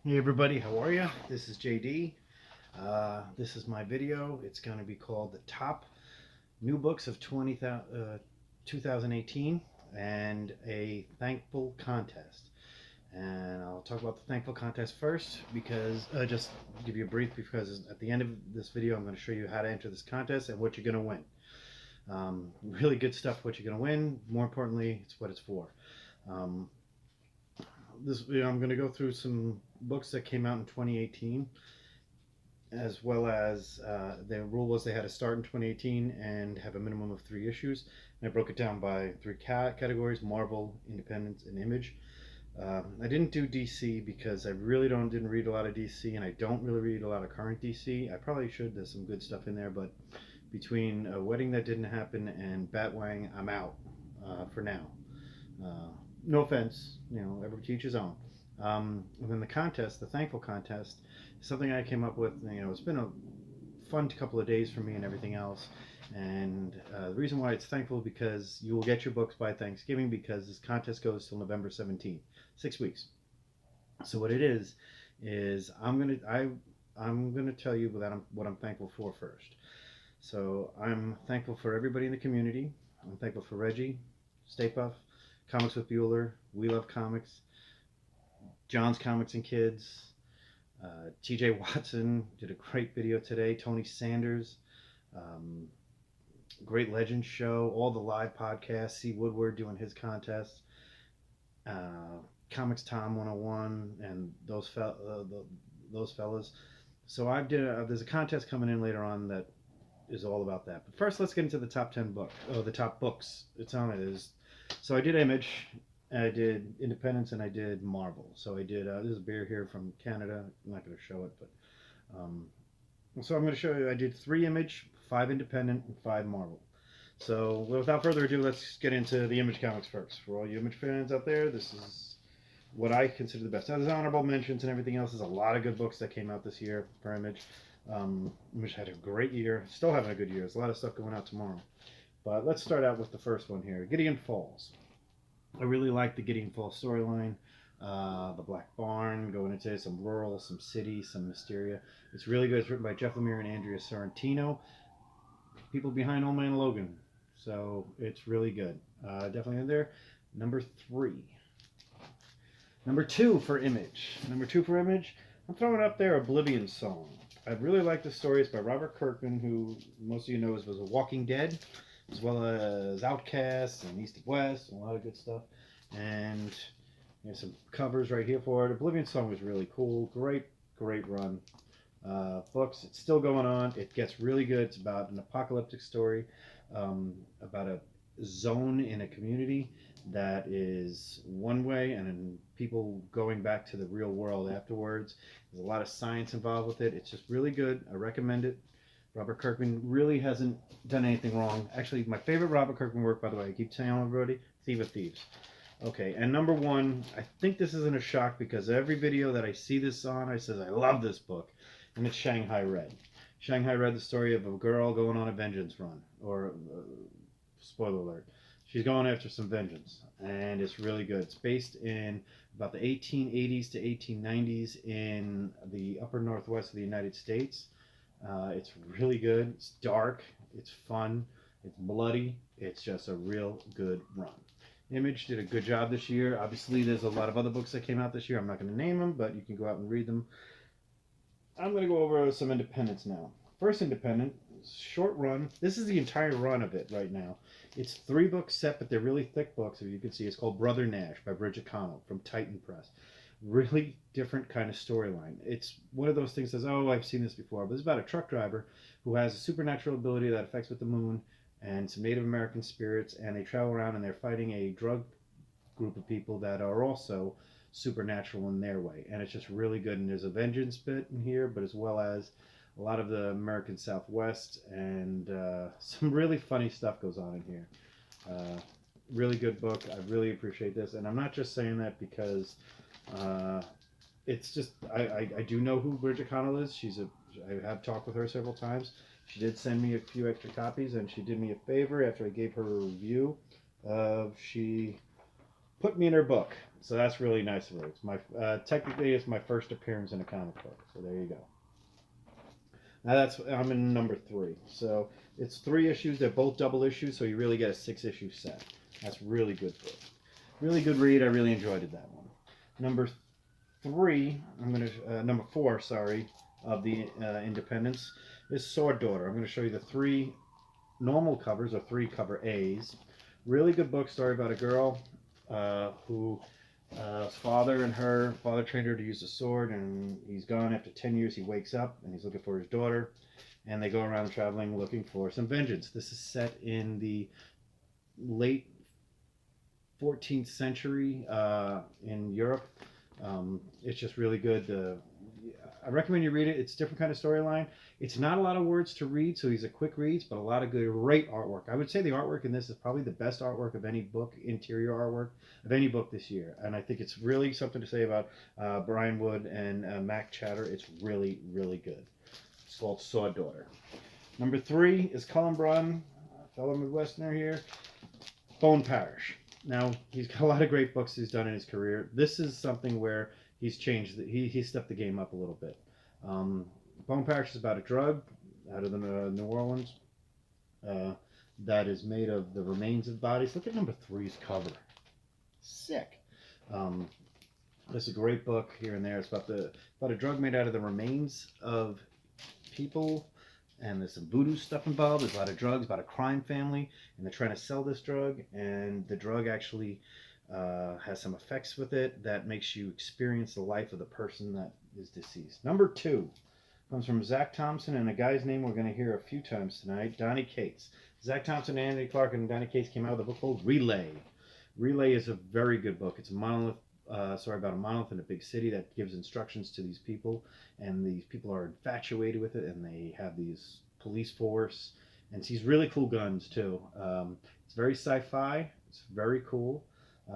Hey everybody, how are you? This is JD. This is my video. It's going to be called the top new books of 2018 and a thankful contest. And I'll talk about the thankful contest first because just give you a brief because at the end of this video I'm going to show you how to enter this contest and what you're going to win. Really good stuff, what you're going to win. More importantly, it's what it's for. Um, I'm going to go through some books that came out in 2018, as well as the rule was they had to start in 2018 and have a minimum of 3 issues. And I broke it down by 3 categories: Marvel, Independence, and Image. I didn't do DC because I really didn't read a lot of DC, and I don't really read a lot of current DC. I probably should. There's some good stuff in there, but between a wedding that didn't happen and Batwang, I'm out for now. Uh, no offense, every teach his own. And then the contest, the thankful contest, is something I came up with. It's been a fun couple of days for me and everything else. And the reason why it's thankful because you will get your books by Thanksgiving because this contest goes till November 17th, 6 weeks. So what it is I'm gonna tell you what I'm thankful for first. So I'm thankful for everybody in the community. I'm thankful for Regie, Staypuff, Comics with Bueller, We Love Comics, John's Comics and Kids, TJ Watson did a great video today, Tony Sanders, um, Great Legends Show, all the live podcasts, Cwoodward doing his contest, Comics Tom 101, and those fellas. So there's a contest coming in later on that is all about that. But first, let's get into the top 10 the top books. It's on it is. So I did Image, I did Independence, and I did Marvel. So I did. There's a beer here from Canada. I'm not going to show it, but um, so I'm going to show you. I did 3 Image, 5 Independent, and 5 Marvel. So without further ado, let's get into the Image comics first. For all you Image fans out there, this is what I consider the best. Now, there's honorable mentions and everything else. There's a lot of good books that came out this year for Image. Image had a great year. Still having a good year. There's a lot of stuff going out tomorrow. But let's start out with the first one here, Gideon Falls. I really like the Gideon Falls storyline. The Black Barn, going into some rural, some city, some Mysteria. It's really good. It's written by Jeff Lemire and Andrea Sorrentino, people behind Old Man Logan. So it's really good. Definitely in there. Number 3. Number 2 for Image. Number 2 for Image. I'm throwing up there Oblivion Song. I really like the story. It's by Robert Kirkman, who most of you know was a Walking Dead, as well as Outcast and East and West, and a lot of good stuff. And there's some covers right here for it. Oblivion Song was really cool. Great run. Books. It's still going on. It gets really good. It's about an apocalyptic story, about a zone in a community that is one way and then people going back to the real world afterwards. There's a lot of science involved with it. It's just really good. I recommend it. Robert Kirkman really hasn't done anything wrong. Actually, my favorite Robert Kirkman work, by the way, I keep telling everybody, Thief of Thieves. Okay, and number 1, I think this isn't a shock because every video that I see this on, I says I love this book, and it's Shanghai Red. Shanghai Red, the story of a girl going on a vengeance run, or spoiler alert, she's going after some vengeance, and it's really good. It's based in about the 1880s to 1890s in the upper northwest of the United States. It's really good. It's dark. It's fun. It's bloody. It's just a real good run. Image did a good job this year. Obviously, there's a lot of other books that came out this year. I'm not going to name them, but you can go out and read them. I'm going to go over some independents now. First independent, short run. This is the entire run of it right now. It's 3 books set, but they're really thick books, if you can see. It's called Brother Nash by Bridget Connell from Titan Press. Really different kind of storyline. It's one of those things that says, oh, I've seen this before. But it's about a truck driver who has a supernatural ability that affects with the moon and some Native American spirits, and they travel around and they're fighting a drug group of people that are also supernatural in their way. And it's just really good. And there's a vengeance bit in here, but as well as a lot of the American Southwest, and some really funny stuff goes on in here. Really good book. I really appreciate this. And I'm not just saying that because it's just I do know who Bridget Connell is. I have talked with her several times. She did send me a few extra copies, and she did me a favor after I gave her a review. She put me in her book. So that's really nice of her. It's my technically it's my first appearance in a comic book. So there you go. Now I'm in number 3. So it's 3 issues. They're both double issues, so you really get a 6-issue set. That's really good book. Really good read. I really enjoyed it, that one. Number 4, sorry, of the Independents is Sword Daughter. I'm going to show you the 3 normal covers, or 3 cover A's. Really good book, story about a girl who father trained her to use a sword, and he's gone after 10 years. He wakes up and he's looking for his daughter, and they go around traveling looking for some vengeance. This is set in the late 14th century in Europe. It's just really good. I recommend you read it. It's a different kind of storyline. It's not a lot of words to read, so these are quick reads, but a lot of great artwork. I would say the artwork in this is probably the best artwork of any book, interior artwork, of any book this year. And I think it's really something to say about Brian Wood and Mac Chatter. It's really, really good. It's called Sword Daughter. Number 3 is Cullen Brun, fellow Midwesterner here, Bone Parish. Now, he's got a lot of great books he's done in his career. This is something where he's changed. He stepped the game up a little bit. Bone Parish is about a drug out of the New Orleans that is made of the remains of bodies. Look at number 3's cover. Sick. This is a great book here and there. It's about a drug made out of the remains of people, and there's some voodoo stuff involved. There's a lot of drugs, about a crime family, and they're trying to sell this drug, and the drug actually has some effects with it that makes you experience the life of the person that is deceased. Number 2 comes from Zach Thompson and a guy's name we're going to hear a few times tonight, Donny Cates. Zach Thompson, Andy Clark, and Donny Cates came out with a book called Relay. Relay is a very good book. It's a monolith, about a monolith in a big city that gives instructions to these people, and these people are infatuated with it, and they have these police force, and it's these really cool guns too. It's very sci-fi. It's very cool.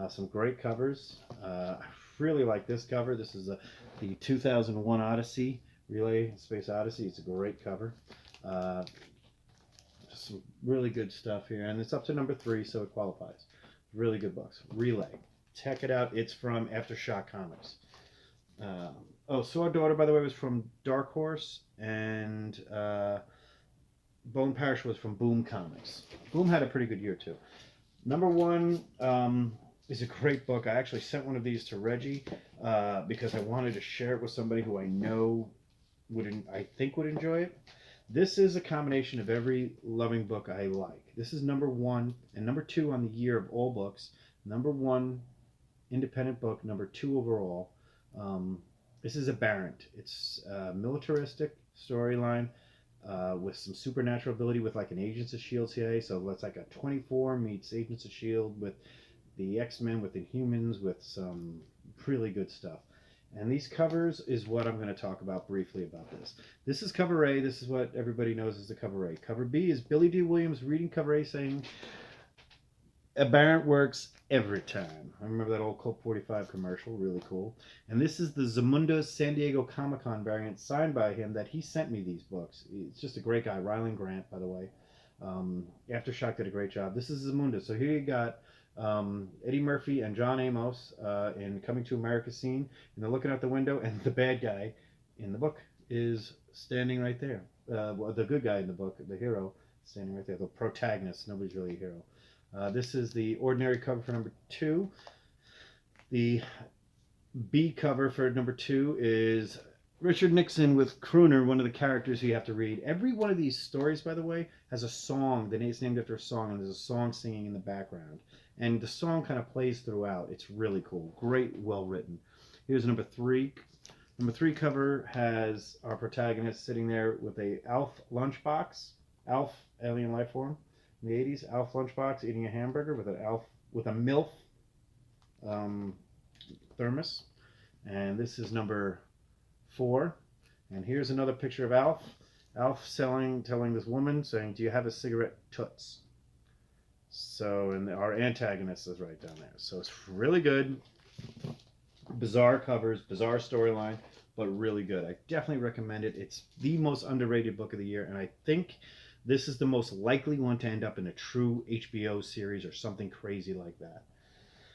Some great covers. I really like this cover. This is the 2001 Odyssey, Relay Space Odyssey. It's a great cover. Just some really good stuff here, and it's up to number 3, so it qualifies. Really good books. Relay. Check it out. It's from Aftershock Comics. Sword Daughter, by the way, was from Dark Horse, and Bone Parish was from Boom Comics. Boom had a pretty good year, too. Number 1 is a great book. I actually sent one of these to Regie because I wanted to share it with somebody who I know I think would enjoy it. This is a combination of every loving book I like. This is number 1 and number 2 on the year of all books. Number 1 independent book, number 2 overall. This is Aberrant. It's a militaristic storyline with some supernatural ability with like an Agents of S.H.I.E.L.D. CIA. So it's like a 24 meets Agents of S.H.I.E.L.D. with the X-Men, with Inhumans, with some really good stuff. And these covers is what I'm going to talk about briefly about this. This is cover A. This is what everybody knows as the cover A. Cover B is Billy D. Williams reading cover A saying, Aberrant works every time. I remember that old Colt 45 commercial. Really cool. And this is the Zamunda's San Diego Comic-Con variant signed by him that he sent me these books. It's just a great guy. Rylan Grant, by the way. Aftershock did a great job. This is Zamunda. So here you got Eddie Murphy and John Amos in Coming to America scene, and they're looking out the window, and the bad guy in the book is standing right there. The good guy in the book, the hero, standing right there. The protagonist. Nobody's really a hero. This is the ordinary cover for number 2. The B cover for number 2 is Richard Nixon with Crooner, one of the characters you have to read. Every one of these stories, by the way, has a song. It's named after a song, and there's a song singing in the background. And the song kind of plays throughout. It's really cool. Great, well written. Here's number 3. Number 3 cover has our protagonist sitting there with a Alf lunchbox. Alf, alien life form. In the 80s, Alf lunchbox eating a hamburger with a MILF thermos. And this is number 4. And here's another picture of Alf. Alf telling this woman, saying, "Do you have a cigarette, Toots?" So, and our antagonist is right down there. So it's really good. Bizarre covers, bizarre storyline, but really good. I definitely recommend it. It's the most underrated book of the year, and I think this is the most likely one to end up in a true HBO series or something crazy like that.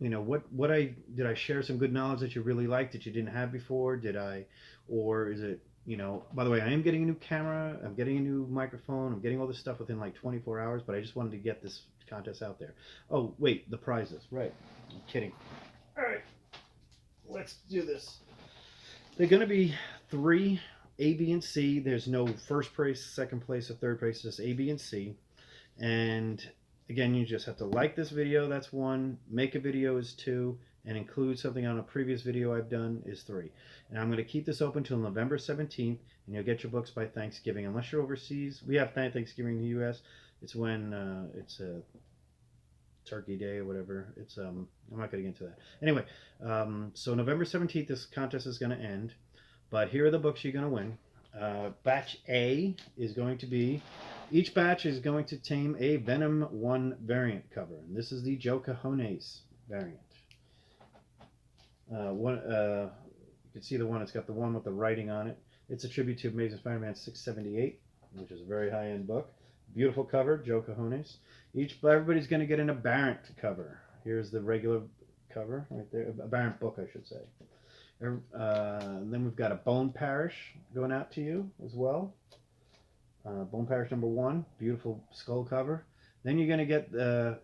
you know, did I share some good knowledge that you really liked that you didn't have before? Did I, or is it, you know, by the way, I am getting a new camera, I'm getting a new microphone, I'm getting all this stuff within like 24 hours, but I just wanted to get this contest out there. Oh, wait, the prizes, right. I'm kidding. All right, let's do this. They're going to be 3, A, B, and C. There's no first place, second place, or third place, just A, B, and C. And again, you just have to like this video, that's 1, make a video is 2, and include something on a previous video I've done is 3. And I'm going to keep this open until November 17th, and you'll get your books by Thanksgiving. Unless you're overseas, we have Thanksgiving in the US. It's when it's a Turkey Day or whatever. It's I'm not going to get into that. Anyway, so November 17th, this contest is going to end. But here are the books you're going to win. Batch A is going to be, each batch is going to tame a Venom 1 variant cover. And this is the Joe Cajones variant. You can see the one, it's got the one with the writing on it. It's a tribute to Amazing Spider-Man 678, which is a very high-end book. Beautiful cover, Joe Cajones. Everybody's going to get an Aberrant cover. Here's the regular cover right there, Aberrant book, I should say. Then we've got a Bone Parish going out to you as well. Bone Parish number 1, beautiful skull cover. Then you're going to get,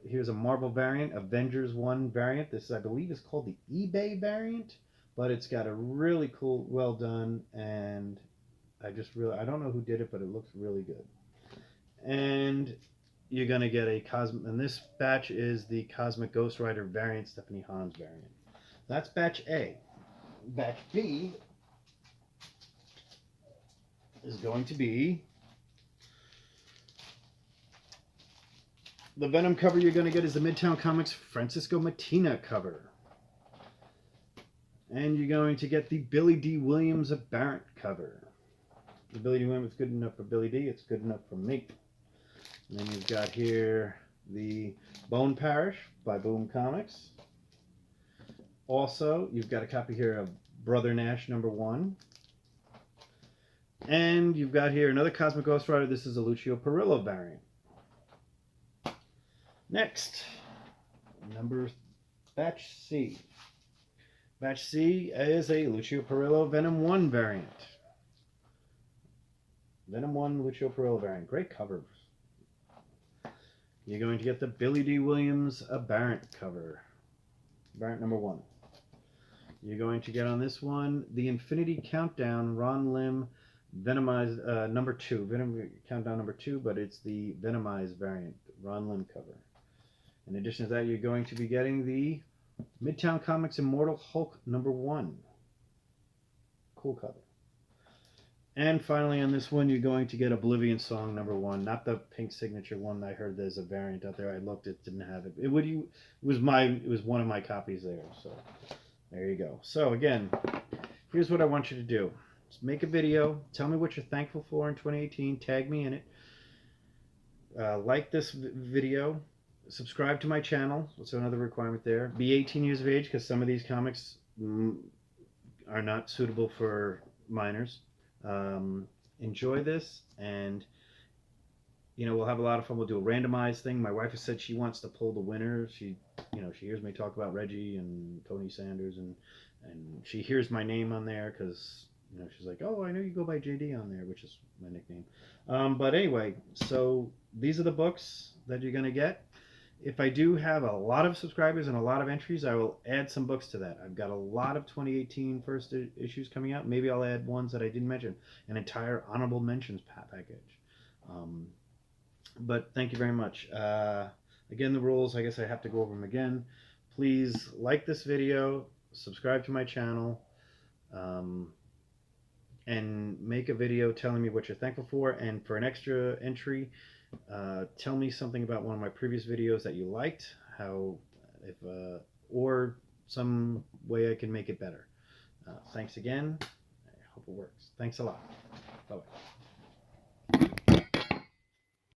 here's a Marvel variant, Avengers 1 variant. This, I believe, is called the eBay variant, but it's got a really cool, well done, and I don't know who did it, but it looks really good. And you're going to get and this batch is the Cosmic Ghost Rider variant, Stephanie Hans variant. That's batch A. Batch B is going to be the Venom cover you're going to get is the Midtown Comics Francisco Mattina cover. And you're going to get the Billy D. Williams Aberrant cover. The Billy D. Williams is good enough for Billy D. It's good enough for me. And then you've got here the Bone Parish by Boom Comics. Also, you've got a copy here of Brother Nash number 1. And you've got here another Cosmic Ghost Rider. This is a Lucio Perillo variant. Next, Batch C. Batch C is a Lucio Perillo Venom 1 variant. Venom 1 Lucio Perillo variant. Great covers. You're going to get the Billy D. Williams Aberrant cover. Aberrant number 1. You're going to get on this one the Infinity Countdown Ron Lim Venomized number 2. Venom Countdown number 2, but it's the Venomized variant. Ron Lim cover. In addition to that, you're going to be getting the Midtown Comics Immortal Hulk number 1. Cool cover. And finally on this one, you're going to get Oblivion Song number 1. Not the pink signature one. I heard there's a variant out there. I looked, it didn't have it. It was one of my copies there. So there you go. So again, here's what I want you to do. Just make a video. Tell me what you're thankful for in 2018. Tag me in it. Like this video. Subscribe to my channel. That's another requirement there. Be 18 years of age, because some of these comics are not suitable for minors. Enjoy this, and we'll have a lot of fun. We'll do a randomized thing. My wife has said she wants to pull the winner. She hears me talk about Regie and Tony Sanders, and she hears my name on there because she's like, oh, I know you go by JD on there, which is my nickname. But anyway, so these are the books that you're gonna get. If I do have a lot of subscribers and a lot of entries, I will add some books to that. I've got a lot of 2018 first issues coming out. Maybe I'll add ones that I didn't mention. An entire honorable mentions package. But thank you very much. Again, the rules, I guess I have to go over them again. Please like this video, subscribe to my channel, and make a video telling me what you're thankful for. And for an extra entry, tell me something about one of my previous videos that you liked, or some way I can make it better. Thanks again. I hope it works. Thanks a lot. Bye-bye.